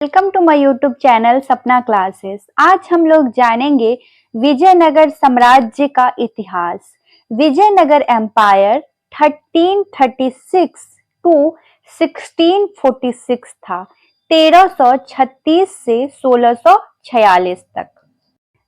Welcome to my YouTube channel Sapna classes. आज हम लोग जानेंगे विजयनगर साम्राज्य का इतिहास। विजयनगर एम्पायर 1336 टू 1646 था, 1336 से 1646 तक।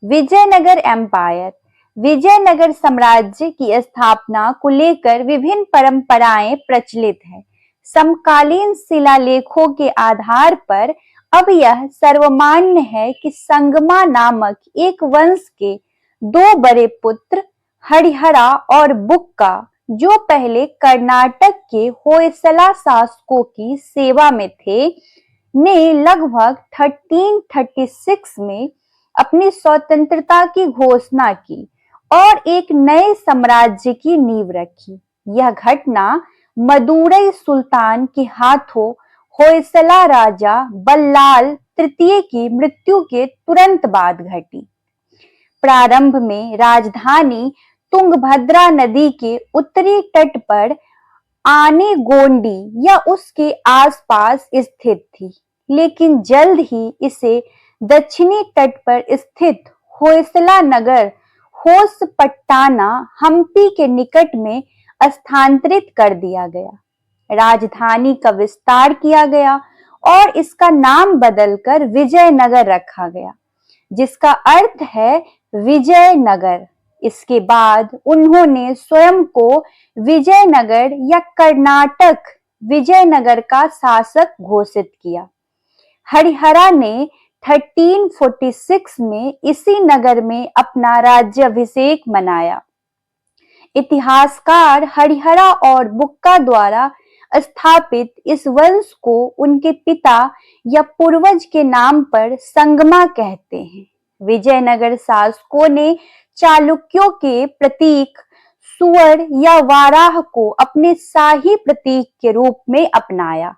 विजयनगर एम्पायर विजयनगर साम्राज्य की स्थापना को लेकर विभिन्न परंपराएं प्रचलित है। समकालीन शिलालेखों के आधार पर अब यह सर्वमान्य है कि संगमा नामक एक वंश के दो बड़े पुत्र हरिहरा और बुक्का, जो पहले कर्नाटक के होयसला शासकों की सेवा में थे, ने लगभग 1336 में अपनी स्वतंत्रता की घोषणा की और एक नए साम्राज्य की नींव रखी। यह घटना मदुरई सुल्तान के हाथों होयसला राजा बल्लाल तृतीय की मृत्यु के तुरंत बाद घटी। प्रारंभ में राजधानी तुंगभद्रा नदी के उत्तरी तट पर आनेगोंडी या उसके आसपास स्थित थी, लेकिन जल्द ही इसे दक्षिणी तट पर स्थित होयसला नगर होसपट्टाना हम्पी के निकट में स्थानांतरित कर दिया गया। राजधानी का विस्तार किया गया और इसका नाम बदलकर विजयनगर रखा गया, जिसका अर्थ है विजयनगर। इसके बाद उन्होंने स्वयं को विजयनगर या कर्नाटक विजयनगर का शासक घोषित किया। हरिहरा ने 1346 में इसी नगर में अपना राज्याभिषेक मनाया। इतिहासकार हरिहरा और बुक्का द्वारा स्थापित इस वंश को उनके पिता या पूर्वज के नाम पर संगमा कहते हैं। विजयनगर शासकों ने चालुक्यों के प्रतीक सुअर या वाराह को अपने शाही प्रतीक के रूप में अपनाया।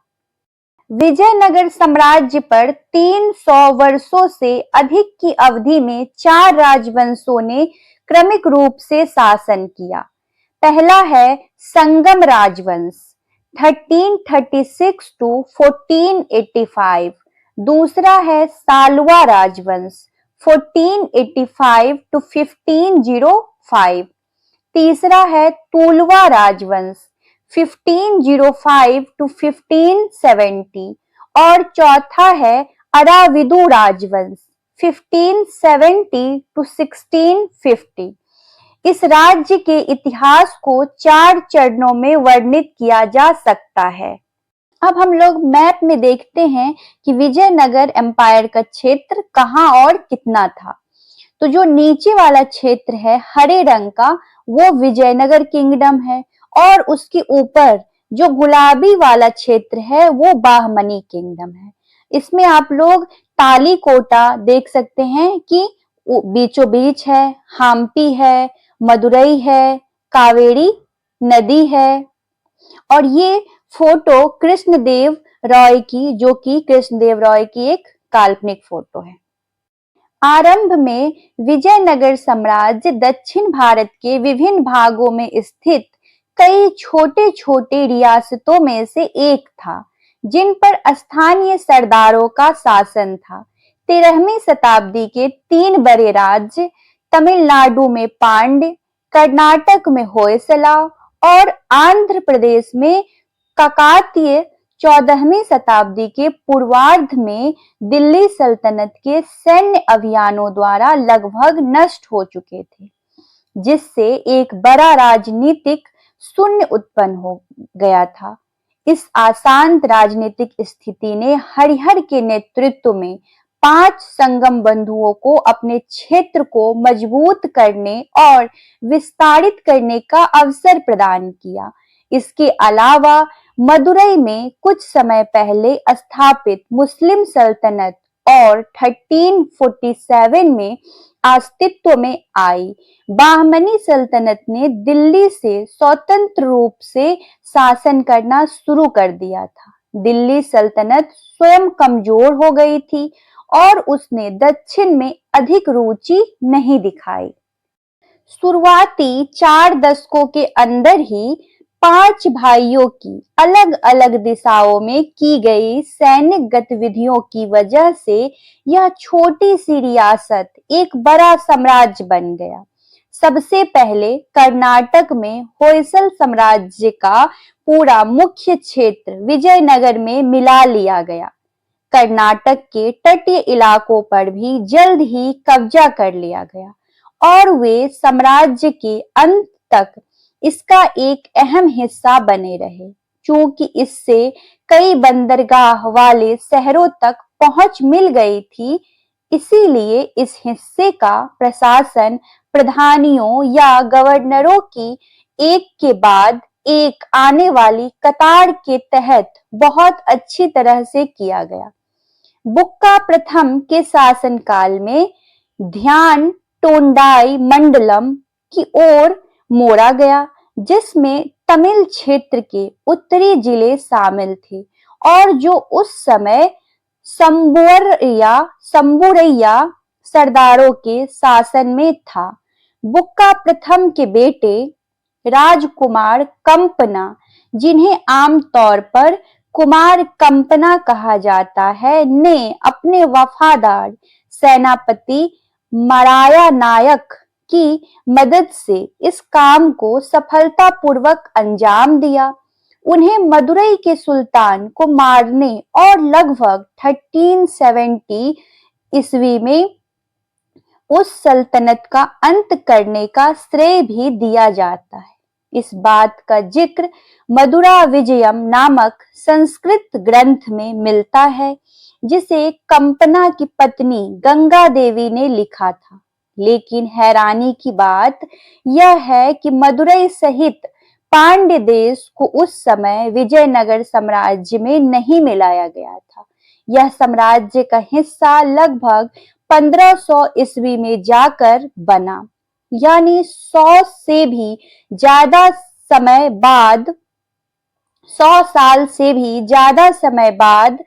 विजयनगर साम्राज्य पर 300 वर्षों से अधिक की अवधि में 4 राजवंशों ने क्रमिक रूप से शासन किया। पहला है संगम राजवंश 1336 टू 1485। दूसरा है सालवा राजवंश 1485 टू 1505। तीसरा है तुलवा राजवंश 1505 टू 1570 और चौथा है अराविदु राजवंश 1570 टू 1650। इस राज्य के इतिहास को 4 चरणों में वर्णित किया जा सकता है। अब हम लोग मैप में देखते हैं कि विजयनगर एम्पायर का क्षेत्र कहाँ और कितना था। तो जो नीचे वाला क्षेत्र है हरे रंग का, वो विजयनगर किंगडम है और उसके ऊपर जो गुलाबी वाला क्षेत्र है वो बाहमनी किंगडम है। इसमें आप लोग तालीकोटा देख सकते हैं कि बीचों बीच है, हम्पी है, मदुरई है, कावेरी नदी है। और ये फोटो कृष्णदेव रॉय की, जो कि कृष्णदेव रॉय की एक काल्पनिक फोटो है। आरंभ में विजयनगर साम्राज्य दक्षिण भारत के विभिन्न भागों में स्थित कई छोटे छोटे रियासतों में से एक था, जिन पर स्थानीय सरदारों का शासन था। 13वीं शताब्दी के 3 बड़े राज्य तमिलनाडु में पांड्य, कर्नाटक में होयसला और आंध्र प्रदेश में काकातीय 14वीं शताब्दी के पूर्वार्ध में दिल्ली सल्तनत के सैन्य अभियानों द्वारा लगभग नष्ट हो चुके थे, जिससे एक बड़ा राजनीतिक शून्य उत्पन्न हो गया था। इस अशांत राजनीतिक स्थिति ने हरिहर के नेतृत्व में 5 संगम बंधुओं को अपने क्षेत्र को मजबूत करने और विस्तारित करने का अवसर प्रदान किया। इसके अलावा मदुरई में कुछ समय पहले स्थापित मुस्लिम सल्तनत और 1347 में अस्तित्व में आई बाहमनी सल्तनत ने दिल्ली से स्वतंत्र रूप से शासन करना शुरू कर दिया था। दिल्ली सल्तनत स्वयं कमजोर हो गई थी और उसने दक्षिण में अधिक रुचि नहीं दिखाई। शुरुआती 4 दशकों के अंदर ही 5 भाइयों की अलग अलग दिशाओं में की गई सैनिक गतिविधियों की वजह से यह छोटी सी रियासत एक बड़ा साम्राज्य बन गया। सबसे पहले कर्नाटक में होयसल साम्राज्य का पूरा मुख्य क्षेत्र विजयनगर में मिला लिया गया। कर्नाटक के तटीय इलाकों पर भी जल्द ही कब्जा कर लिया गया और वे साम्राज्य के अंत तक इसका एक अहम हिस्सा बने रहे। चूंकि इससे कई बंदरगाह वाले शहरों तक पहुंच मिल गई थी, इसीलिए इस हिस्से का प्रशासन प्रधानियों या गवर्नरों की एक के बाद एक आने वाली कतार के तहत बहुत अच्छी तरह से किया गया। बुक्का प्रथम के शासनकाल में ध्यान टोंडाई मंडलम की ओर मोड़ा गया, जिसमें तमिल क्षेत्र के उत्तरी जिले शामिल थे और जो उस समय संबुरैया सरदारों के शासन में था। बुक्का प्रथम के बेटे राजकुमार कंपना, जिन्हें आमतौर पर कुमार कंपना कहा जाता है, ने अपने वफादार सेनापति मराया नायक की मदद से इस काम को सफलतापूर्वक अंजाम दिया। उन्हें मदुरई के सुल्तान को मारने और लगभग 1370 ईस्वी में उस सल्तनत का अंत करने का श्रेय भी दिया जाता है। इस बात का जिक्र मदुरा विजयम नामक संस्कृत ग्रंथ में मिलता है, जिसे कंपना की पत्नी गंगा देवी ने लिखा था। लेकिन हैरानी की बात यह है कि मदुरई सहित पांड्य देश को उस समय विजयनगर साम्राज्य में नहीं मिलाया गया था। यह साम्राज्य का हिस्सा लगभग 1500 ईस्वी में जाकर बना, यानी 100 से भी ज्यादा समय बाद 100 साल से भी ज्यादा समय बाद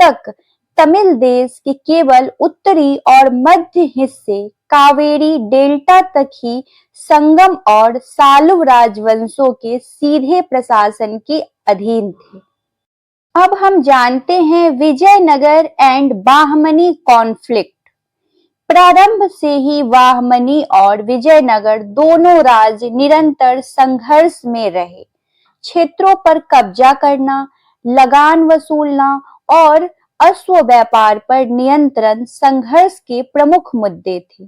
तक तमिल देश के केवल उत्तरी और मध्य हिस्से कावेरी डेल्टा तक ही संगम और सालुव राजवंशों के सीधे प्रशासन के अधीन थे। अब हम जानते हैं विजयनगर एंड बाहमनी कॉन्फ्लिक्ट। प्रारंभ से ही वाहमनी और विजयनगर दोनों राज्य निरंतर संघर्ष में रहे। क्षेत्रों पर कब्जा करना, लगान वसूलना और अश्व व्यापार पर नियंत्रण संघर्ष के प्रमुख मुद्दे थे।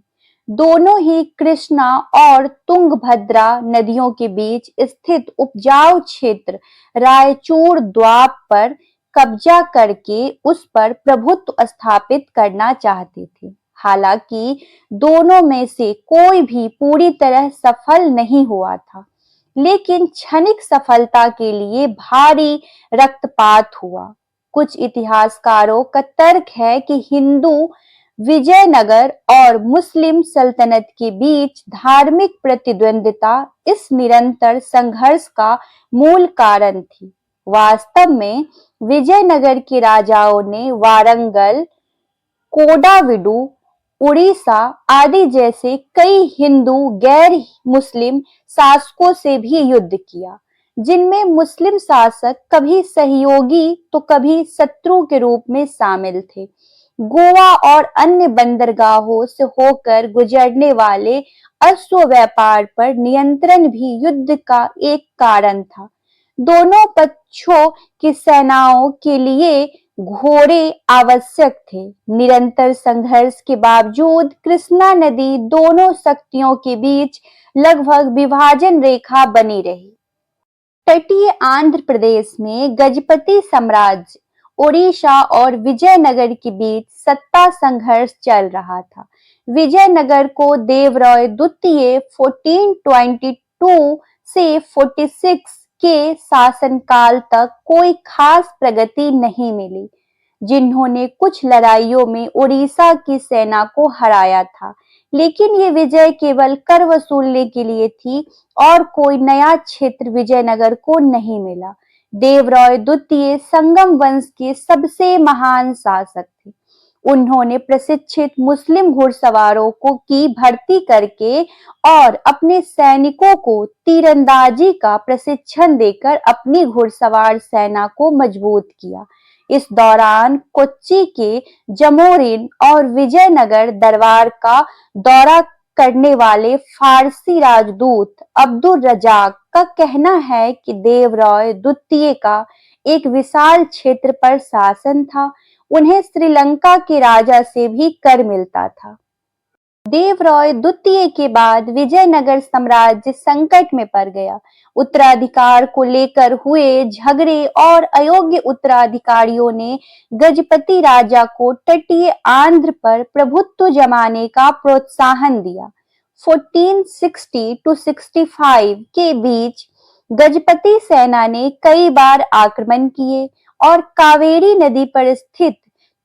दोनों ही कृष्णा और तुंगभद्रा नदियों के बीच स्थित उपजाऊ क्षेत्र रायचूर द्वीप पर कब्जा करके उस पर प्रभुत्व स्थापित करना चाहते थे। हालांकि दोनों में से कोई भी पूरी तरह सफल नहीं हुआ था, लेकिन क्षणिक सफलता के लिए भारी रक्तपात हुआ। कुछ इतिहासकारों का तर्क है कि हिंदू विजयनगर और मुस्लिम सल्तनत के बीच धार्मिक प्रतिद्वंदिता इस निरंतर संघर्ष का मूल कारण थी। वास्तव में विजयनगर के राजाओं ने वारंगल, कोडाविडु, उड़ीसा आदि जैसे कई हिंदू गैर मुस्लिम शासकों से भी युद्ध किया, जिनमें मुस्लिम शासक कभी सहयोगी तो कभी शत्रु के रूप में शामिल थे। गोवा और अन्य बंदरगाहों से होकर गुजरने वाले अश्व व्यापार पर नियंत्रण भी युद्ध का एक कारण था। दोनों पक्षों की सेनाओं के लिए घोड़े आवश्यक थे। निरंतर संघर्ष के बावजूद कृष्णा नदी दोनों शक्तियों के बीच लगभग विभाजन रेखा बनी रही। तटीय आंध्र प्रदेश में गजपति साम्राज्य, ओडिशा और विजयनगर के बीच सत्ता संघर्ष चल रहा था। विजयनगर को देवराय द्वितीय 1422 से 46 के शासनकाल तक कोई खास प्रगति नहीं मिली, जिन्होंने कुछ लड़ाइयों में उड़ीसा की सेना को हराया था, लेकिन ये विजय केवल कर वसूलने के लिए थी और कोई नया क्षेत्र विजयनगर को नहीं मिला। देवराय द्वितीय संगम वंश के सबसे महान शासक थे। उन्होंने प्रशिक्षित मुस्लिम घुड़सवारों को की भर्ती करके और अपने सैनिकों को तीरंदाजी का प्रशिक्षण देकर अपनी घुड़सवार सेना को मजबूत किया। इस दौरान कोच्चि के जमोरिन और विजयनगर दरबार का दौरा करने वाले फारसी राजदूत अब्दुल रजाक का कहना है कि देवराय द्वितीय का एक विशाल क्षेत्र पर शासन था। उन्हें श्रीलंका के राजा से भी कर मिलता था। देवराय द्वितीय के बाद विजयनगर साम्राज्य संकट में पड़ गया। उत्तराधिकार को लेकर हुए झगड़े और अयोग्य उत्तराधिकारियों ने गजपति राजा को तटीय आंध्र पर प्रभुत्व जमाने का प्रोत्साहन दिया। 1460 to 65 के बीच गजपति सेना ने कई बार आक्रमण किए और कावेरी नदी पर स्थित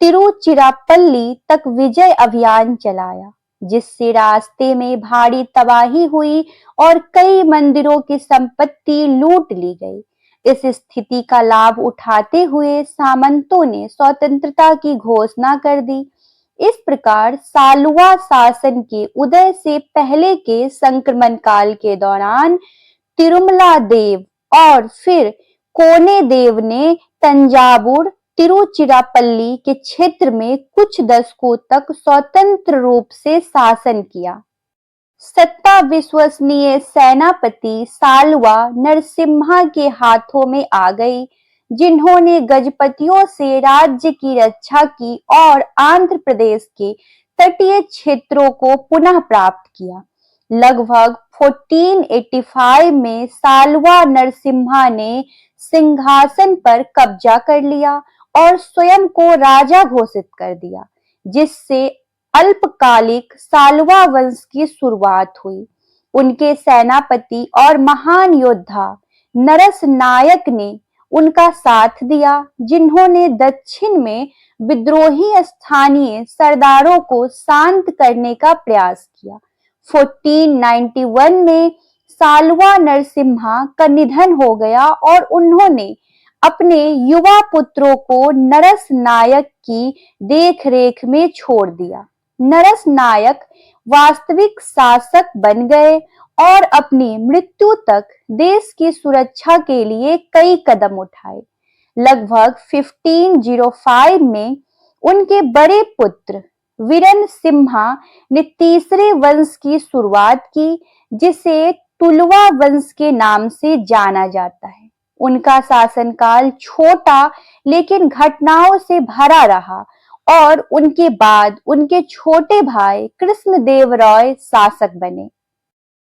तिरुचिरापल्ली तक विजय अभियान चलाया, जिससे रास्ते में भारी तबाही हुई और कई मंदिरों की संपत्ति लूट ली गई। इस स्थिति का लाभ उठाते हुए सामंतों ने स्वतंत्रता की घोषणा कर दी। इस प्रकार सालुवा शासन के उदय से पहले के संक्रमण काल के दौरान तिरुमला देव और फिर कोने देव ने तंजावुर तिरुचिरापल्ली के क्षेत्र में कुछ दशकों तक स्वतंत्र रूप से शासन किया। सत्ता विश्वसनीय सेनापति सालवा नरसिम्हा के हाथों में आ गई, जिन्होंने गजपतियों से राज्य की रक्षा की और आंध्र प्रदेश के तटीय क्षेत्रों को पुनः प्राप्त किया। लगभग 1485 में सालवा नरसिम्हा ने सिंहासन पर कब्जा कर लिया और स्वयं को राजा घोषित कर दिया, जिससे अल्पकालिक सालवा वंश की शुरुआत हुई। उनके सेनापति और महान योद्धा नरस नायक ने उनका साथ दिया, जिन्होंने दक्षिण में विद्रोही स्थानीय सरदारों को शांत करने का प्रयास किया। 1491 में सालवा नरसिम्हा का निधन हो गया और उन्होंने अपने युवा पुत्रों को नरस नायक की देखरेख में छोड़ दिया। नरस नायक वास्तविक शासक बन गए और अपनी मृत्यु तक देश की सुरक्षा के लिए कई कदम उठाए। लगभग 1505 में उनके बड़े पुत्र वीरन सिम्हा ने तीसरे वंश की शुरुआत की, जिसे तुलवा वंश के नाम से जाना जाता है। उनका शासनकाल छोटा लेकिन घटनाओं से भरा रहा और उनके बाद उनके छोटे भाई कृष्णदेवराय शासक बने।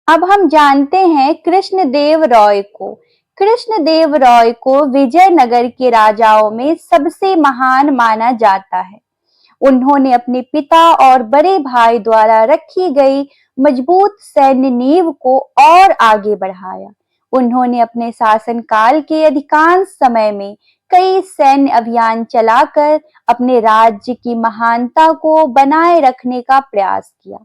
अब हम जानते हैं कृष्णदेवराय को। कृष्णदेवराय को विजयनगर के राजाओं में सबसे महान माना जाता है। उन्होंने अपने पिता और बड़े भाई द्वारा रखी गई मजबूत सैन्य नींव को और आगे बढ़ाया। उन्होंने अपने शासनकाल के अधिकांश समय में कई सैन्य अभियान चलाकर अपने राज्य की महानता को बनाए रखने का प्रयास किया।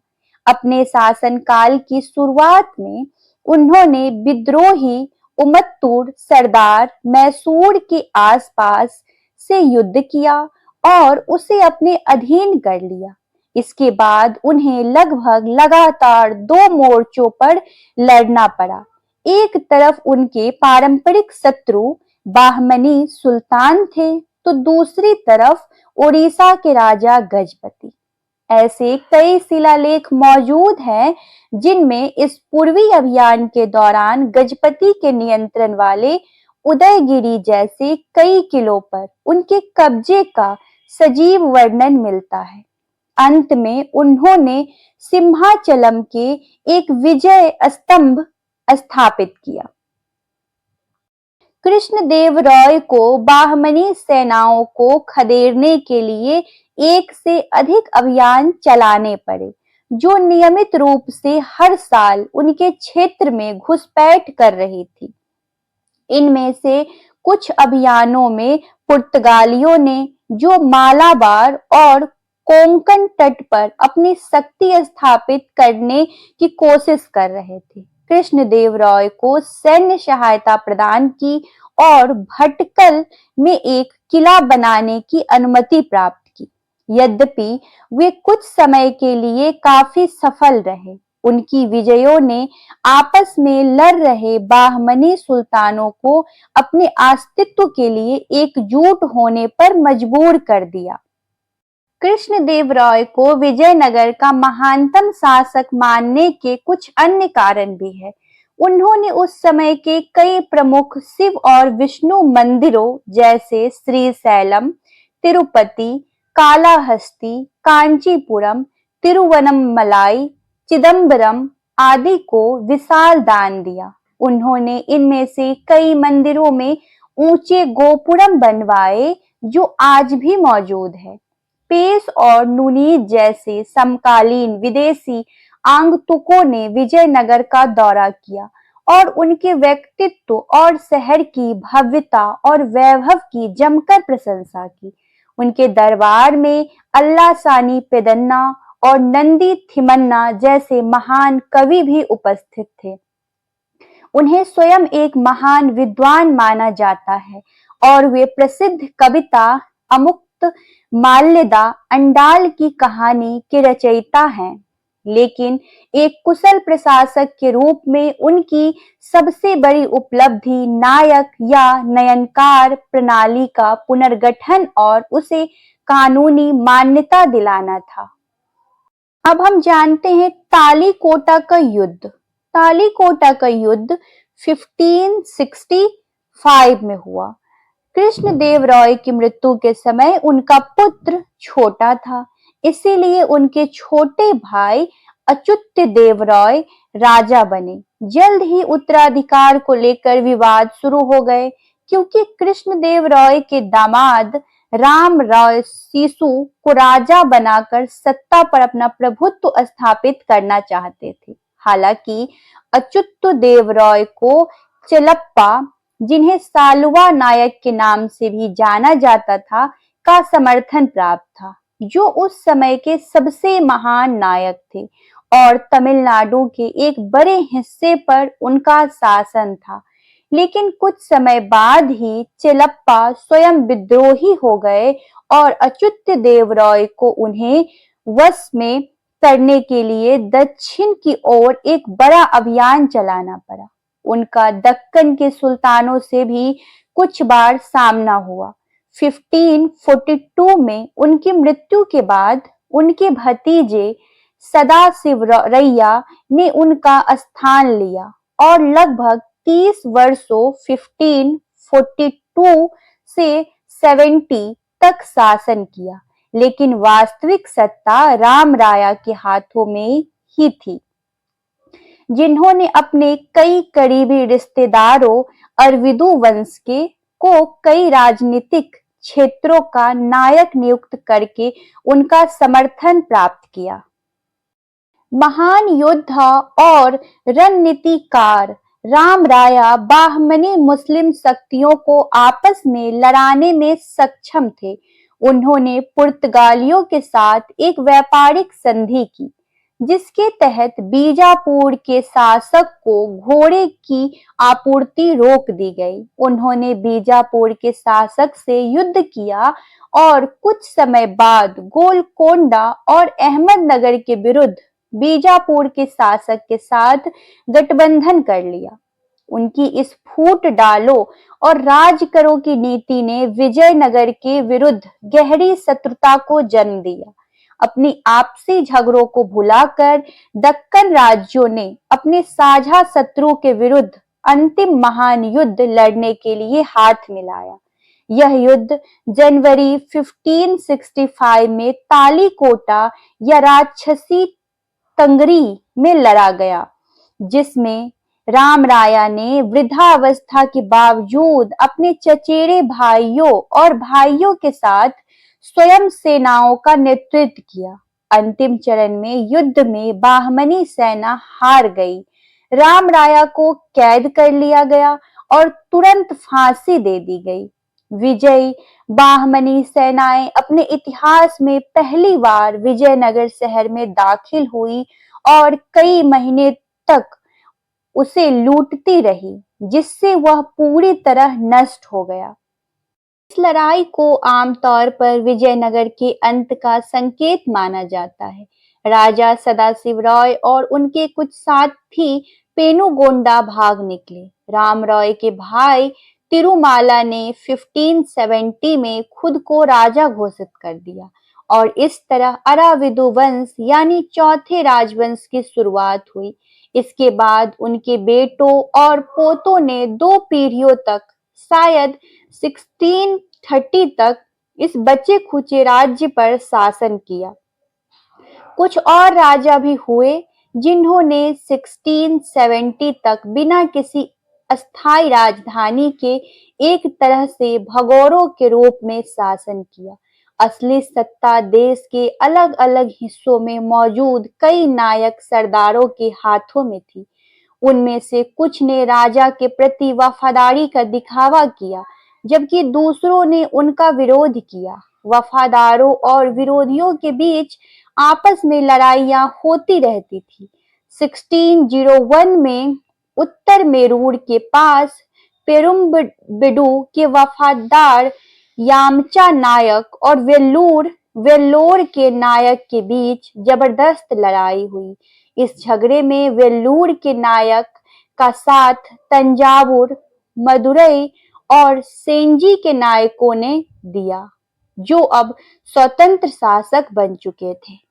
अपने शासनकाल की शुरुआत में उन्होंने विद्रोही उमत्तूर सरदार मैसूर के आसपास से युद्ध किया और उसे अपने अधीन कर लिया। इसके बाद उन्हें लगभग लगातार 2 मोर्चों पर लड़ना पड़ा। एक तरफ उनके पारंपरिक शत्रु बाहमनी सुल्तान थे, तो दूसरी तरफ उड़ीसा के राजा गजपति। ऐसे कई शिलालेख मौजूद हैं जिनमें इस पूर्वी अभियान के दौरान गजपति के नियंत्रण वाले उदयगिरी जैसे कई किलों पर उनके कब्जे का सजीव वर्णन मिलता है। अंत में उन्होंने सिंहाचलम के एक विजय स्तंभ स्थापित किया। कृष्णदेवराय को बाहमनी सेनाओं को खदेड़ने के लिए एक से अधिक अभियान चलाने पड़े, जो नियमित रूप से हर साल उनके क्षेत्र में घुसपैठ कर रही थी। इनमें से कुछ अभियानों में पुर्तगालियों ने, जो मालाबार और कोंकण तट पर अपनी शक्ति स्थापित करने की कोशिश कर रहे थे, कृष्णदेवराय को सैन्य सहायता प्रदान की और भटकल में एक किला बनाने की अनुमति प्राप्त की। यद्यपि वे कुछ समय के लिए काफी सफल रहे, उनकी विजयों ने आपस में लड़ रहे बाहमनी सुल्तानों को अपने अस्तित्व के लिए एकजुट होने पर मजबूर कर दिया। कृष्णदेवराय को विजयनगर का महानतम शासक मानने के कुछ अन्य कारण भी है। उन्होंने उस समय के कई प्रमुख शिव और विष्णु मंदिरों जैसे श्रीशैलम, तिरुपति, कालाहस्ती, कांचीपुरम, तिरुवनमलाई, चिदम्बरम आदि को विशाल दान दिया। उन्होंने इनमें से कई मंदिरों में ऊंचे गोपुरम बनवाए जो आज भी मौजूद है। पेस और नुनीज जैसे समकालीन विदेशी आगंतुकों ने विजयनगर का दौरा किया और उनके व्यक्तित्व और शहर की भव्यता और वैभव की जमकर प्रशंसा की। उनके दरबार में अल्लासानी पेदन्ना और नंदी थिमन्ना जैसे महान कवि भी उपस्थित थे। उन्हें स्वयं एक महान विद्वान माना जाता है और वे प्रसिद्ध कविता अमुक्त माल्यदा अंडाल की कहानी के रचयिता हैं। लेकिन एक कुशल प्रशासक के रूप में उनकी सबसे बड़ी उपलब्धि नायक या नयनकार प्रणाली का पुनर्गठन और उसे कानूनी मान्यता दिलाना था। अब हम जानते हैं तालीकोटा का युद्ध। तालीकोटा का युद्ध 1565 में हुआ। कृष्णदेवराय की मृत्यु के समय उनका पुत्र छोटा था, इसीलिए उनके छोटे भाई अच्युत देवराय राजा बने। जल्द ही उत्तराधिकार को लेकर विवाद शुरू हो गए, क्योंकि कृष्णदेवराय के दामाद राम राय सीसु को राजा बनाकर सत्ता पर अपना प्रभुत्व स्थापित करना चाहते थे। हालांकि अच्युत देवराय को चेलप्पा, जिन्हें सालवा नायक के नाम से भी जाना जाता था, का समर्थन प्राप्त था, जो उस समय के सबसे महान नायक थे और तमिलनाडु के एक बड़े हिस्से पर उनका शासन था। लेकिन कुछ समय बाद ही चेलप्पा स्वयं विद्रोही हो गए और अच्युत देवराय को उन्हें वश में करने के लिए दक्षिण की ओर एक बड़ा अभियान चलाना पड़ा। उनका दक्कन के सुल्तानों से भी कुछ बार सामना हुआ। 1542 में उनकी मृत्यु के बाद उनके भतीजे सदाशिवरैया ने उनका स्थान लिया और लगभग 30 वर्षों 1542 से 70 तक शासन किया। लेकिन वास्तविक सत्ता राम राया के हाथों में ही थी, जिन्होंने अपने कई करीबी रिश्तेदारों अरविदु वंश के को कई राजनीतिक क्षेत्रों का नायक नियुक्त करके उनका समर्थन प्राप्त किया। महान योद्धा और रणनीतिकार राम राया बाहमनी मुस्लिम शक्तियों को आपस में लड़ाने में सक्षम थे। उन्होंने पुर्तगालियों के साथ एक व्यापारिक संधि की, जिसके तहत बीजापुर के शासक को घोड़े की आपूर्ति रोक दी गई। उन्होंने बीजापुर के शासक से युद्ध किया और कुछ समय बाद गोलकोंडा और अहमदनगर के विरुद्ध बीजापुर के शासक के साथ गठबंधन कर लिया। उनकी इस फूट डालो और राज करो की नीति ने विजयनगर के विरुद्ध गहरी शत्रुता को जन्म दिया। अपनी आपसी झगड़ों को भुलाकर दक्कन राज्यों ने अपने साझा शत्रु के विरुद्ध अंतिम महान युद्ध लड़ने के लिए हाथ मिलाया। यह युद्ध जनवरी 1565 में तालीकोटा या राक्षसी तंगरी में लड़ा गया, जिसमें राम राया ने वृद्धावस्था के बावजूद अपने चचेरे भाइयों और भाइयों के साथ स्वयं सेनाओं का नेतृत्व किया। अंतिम चरण में युद्ध में बाहमनी सेना हार गई। राम राया को कैद कर लिया गया और तुरंत फांसी दे दी गई। विजयी बाहमनी सेनाएं अपने इतिहास में पहली बार विजयनगर शहर में दाखिल हुई और कई महीने तक उसे लूटती रही, जिससे वह पूरी तरह नष्ट हो गया। इस लड़ाई को आमतौर पर विजयनगर के अंत का संकेत माना जाता है। राजा सदाशिव राय और उनके कुछ साथी पेनुगोंडा भाग निकले। राम रॉय के भाई तिरुमाला ने 1570 में खुद को राजा घोषित कर दिया और इस तरह अराविदु वंश यानी चौथे राजवंश की शुरुआत हुई। इसके बाद उनके बेटों और पोतों ने 2 पीढ़ियों तक, शायद 1630 तक, इस बचे खुचे राज्य पर शासन किया। कुछ और राजा भी हुए जिन्होंने 1670 तक बिना किसी अस्थायी राजधानी के एक तरह से भगौरों के रूप में शासन किया। असली सत्ता देश के अलग अलग हिस्सों में मौजूद कई नायक सरदारों के हाथों में थी। उनमें से कुछ ने राजा के प्रति वफादारी का दिखावा किया, जबकि दूसरों ने उनका विरोध किया। वफादारों और विरोधियों के बीच आपस में लड़ाइयां होती रहती थी। 1601 में उत्तर मेरूर के पास पेरुम्बिडु के वफादार यामचा नायक और वेल्लोर के नायक के बीच जबरदस्त लड़ाई हुई। इस झगड़े में वेल्लूर के नायक का साथ तंजावुर, मदुरई और सेंजी के नायकों ने दिया, जो अब स्वतंत्र शासक बन चुके थे।